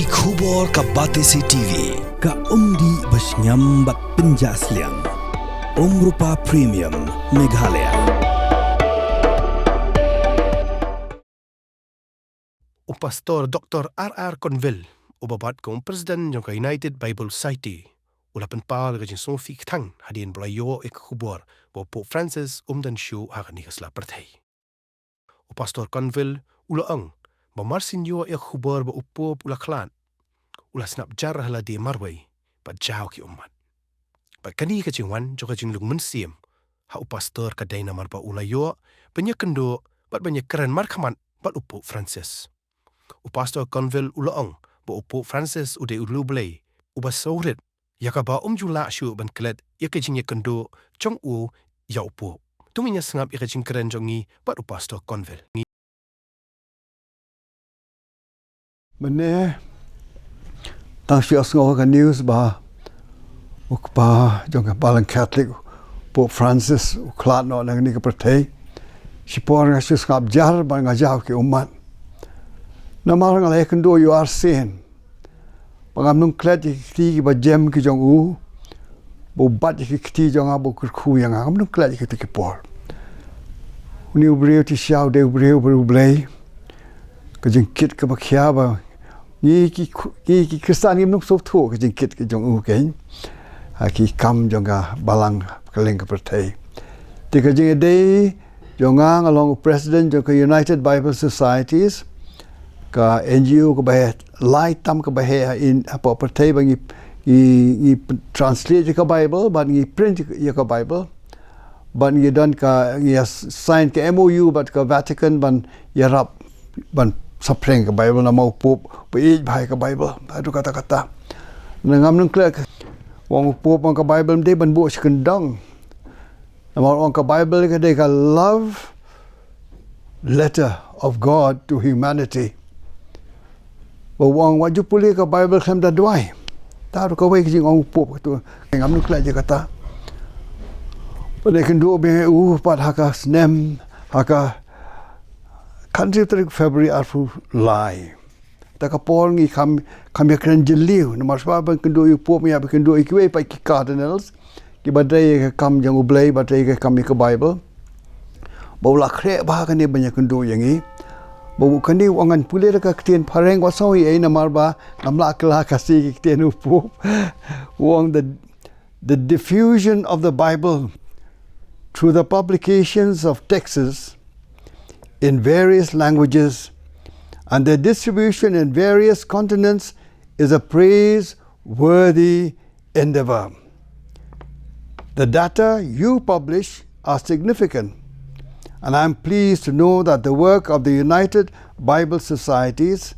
Ki Khubor ka Batesi TV. Ka umdi Sngap penjaslian. Rupa Premium Meghalaya. Pastor Dr. R.R. Cunville, ubabat kong Presiden ng United Bible Society, ulapan pa lagay yung Sophie Tang, hadin balayo Khubor, bo Pope Francis dan siyo akan nikasla partay. Pastor Cunville, ulaang, ba Marsien Khubor ba upo ula Khlad, ula Sngap jar hala di marway, ba jaw ki Ummat. Ba kani ka jingwan, joka jinglung Marsien, ha pastor ka day namar ba ulayo, banyak kendo, bat banyak keren markaman, bat upo Francis. Pastor Cunville ulaang ba upo Francis ude ulublay uba saurit yaka ba jula syu ban Khlad yaka jingye kendo chong u ya upo tuminya Sngap yaka jing keren jongi ba Pastor Cunville mene tang sias ngo ka news ba ukpa jong balang Catholic Pope Francis Khlad no nang ni ka pertei sipor nga Sngap jar ba nga jaw ki Ummat na marang alay kendo yu Marsien pangam nung Khlad ki ba jem ki jong u bo bat ki kti jong abo ku yang am nung Khlad ki ki por uni ubreu ti xiao de ubreu blay ka jing kit ka ba khia ba ni ki Kristan nung so thu ka jing kit ki jong u ke ha ki kam jong ga balang kaleng ka pertai ti ka jing de jong along president jong ka United Bible Societies ka NGO ka bah light tam ka bah in apa pertai bang i translate ka Bible ban i print ka Bible ban i dan ka i sign ka MOU bat ka Vatican ban i rap ban sapreng ka Bible na mau pop bai ka Bible adu kata-kata ngam nung Khlad wong pop ka Bible de ban bo skendang nama wong ka Bible ka de ka love letter of God to humanity. Bawang wajib pulih ke Bible kam dah duai. Tahu kau wei kijing orang pop tu. Ngam nu Khlad je kata. Pada kendo be pat haka snem haka country tarik February arfu lai. Ta ka por ngi kam ya kren jeliu. Nomor sebab kendo yu pop ya kendo ikwe pa ki cardinals. Ki badai ke kam jang ublay badai ke kam ke Bible. Bau la kre ba kan ni banyak kendo yang ni. Bawa kini wangan pulih dekat ketien pareng wasoi namar ba namla kelah kasih ketien upu wang the diffusion of the Bible through the publications of texts in various languages and their distribution in various continents is a praiseworthy endeavor. The data you publish are significant. And I am pleased to know that the work of the United Bible Societies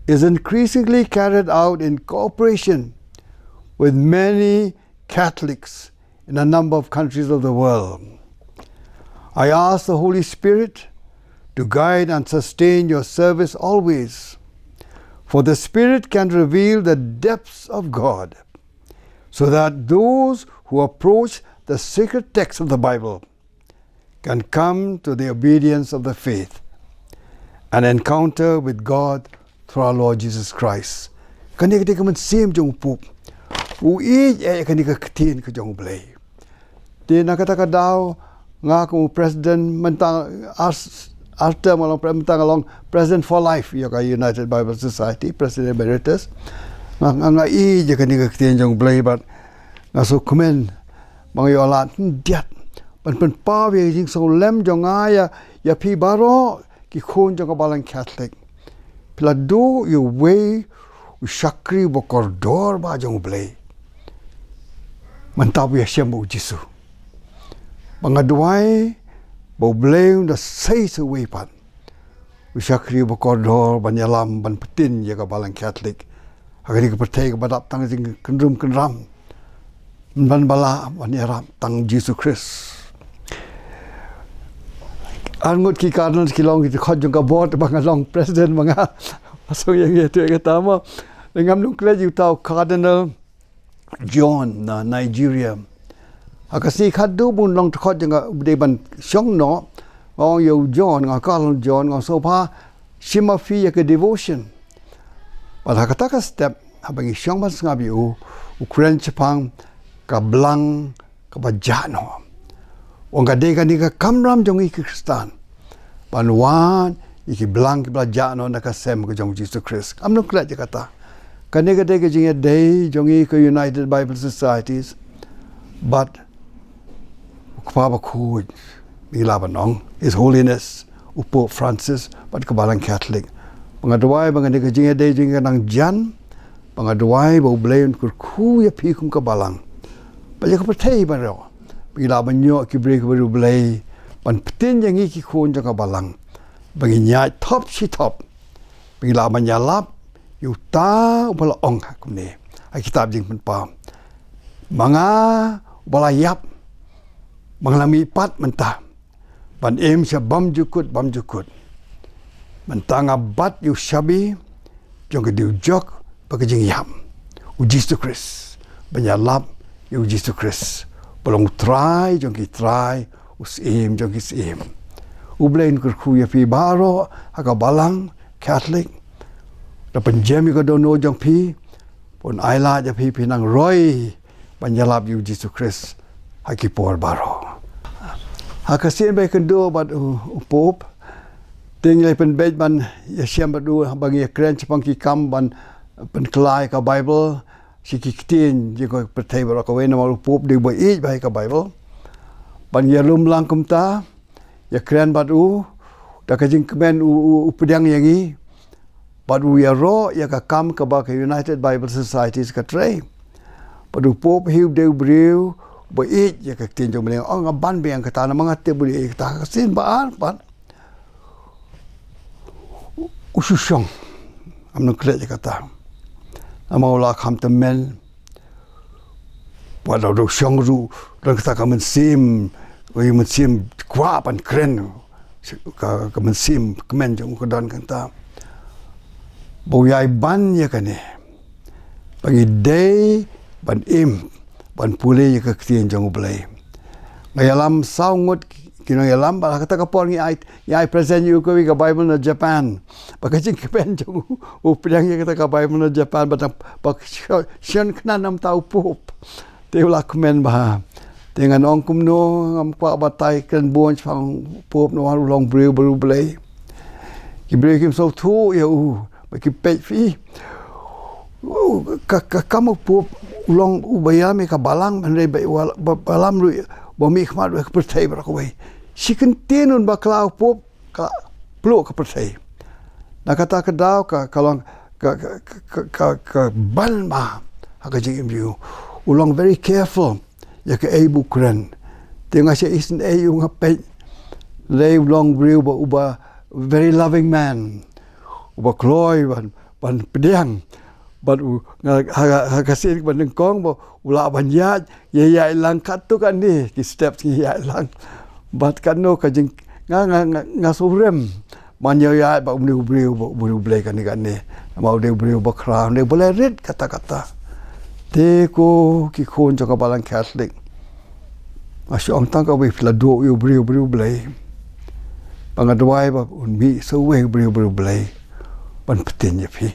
is increasingly carried out in cooperation with many Catholics in a number of countries of the world. I ask the Holy Spirit to guide and sustain your service always, for the Spirit can reveal the depths of God, so that those who approach the sacred text of the Bible can come to the obedience of the faith and encounter with God through our Lord Jesus Christ. Kani kita kaman same jong pup. Ui kani ka ketin ka jong blay. Di nakata ka daw nga kung president mentang after malong mentang along president for life ya ka United Bible Society president emeritus. Nga kani ka ketin jong blay but nga so kumen mga yolat diat pen pa we jing so lem jonga ya pi baro ki khon jong balang Catholic pila do you way shakri bo kordor ba jong blay mantab ya shemu jisu mga duai bo blay da say so way pat shakri bo kordor banyalam ban petin ya ka balang Catholic agari ka pertai ka badap tang jing kenram ban bala banyaram tang Jesus Christ. Angut ki cardinals ki long ki khot jong ka board bang long president mga so yang itu kata ma ngam nung Khlad yu tau Cardinal John na Nigeria akasi khadu bun long khot jong de ban syong no ong yu John nga Cardinal John nga so pa shima fi ya ke devotion pada kata ka step habang isyong ban Sngap yu Ukraine Jepang ka blang ka bajano wong ka de ka ni ka kamram jong i Kristan panwan iki blang ki bajano na ka sem ko jong Jesus Christ amno kla je kata kane ka de ka jing day jong i ko United Bible Societies but pa ba ku bila banong His Holiness Pope Francis but kabalang Catholic pangadway bang ni ka jing day jing nang jan pangadway bo blayon kur ku ya pi kum kabalang ba ka patay ba ro bila banyo ki break baru blay pan petin yang iki khon jang kabalang bang nya top si top bila manyalap yu ta bala ong kum ni ai kitab jing pen pa mga balayap manglami pat mentah ban em sya bam jukut mentanga bat yu shabi jong ke diu jok bagajing yam u Jesus Christ banyalap yu Jesus Christ bolong try jong ki try usim jong ki sim u blain kur khu ya pi baro aga balang Catholic da penjami ko dono jong pi pon aila ja pi pinang roy banyalap yu Jesus Christ hakipor baro hakasien bay kendo bat upop tinggal pen bej ban ya siam badu bagi kren Jepang ki kam ban pen klai ka Bible siki kitin je ko pertai baro ka wena mal upop de boy ej bay ka Bible ban ya lum lang kumta ya kren badu da ka jing kemen u pedang yangi badu ya ro ya ka kam ka ba ka United Bible Societies ka tray badu pop hiu de briu boy ya ka tin jong meleng ong ban beng kata na mga te buli ta sin baan pan ususyong amno kle kata amaula kham temen wala do syong ru dan kata ka men sim oi men sim kwa pan kren ka men sim kemen jong ko dan kata boyai ban ya kane pagi day ban im ban pule ya ka kien jong blai ngayalam saungut kino yalam ba kata kapon ngi ai present you ko ka Bible na Japan bakajing kepen jong u pedang ya kata ka Bible na Japan batang bak syon kna nam tau pop te la komen ba dengan ong kumno ngam kwa batai kan bon phang pop no long brew brew blai ki break him so tu ya u ba ki pe fi kamu pop ulong ubayami ka balang man rei balam ru bomi khmat ka perthai bra ko bai sikin tenun baklau pop ka plo ka perthai na kata ka daw ka kalong ka balma ka jing view ulong very careful ya ka ebu kren tenga sia isn e yung pe lay long brew ba uba very loving man uba kloy ban pedang but hakasin ban kong bo ula banyak ya lang katu kan ni ki step ya lang but kan no ka jing nga sobrem man ya ba umri blay kan ni mau de brio ba kram de boleh red kata-kata te ko ki khon ka balang Catholic masih ong tang ka we flado yu brio blay pangadwai ba un mi so we brio blay ban petin ya pi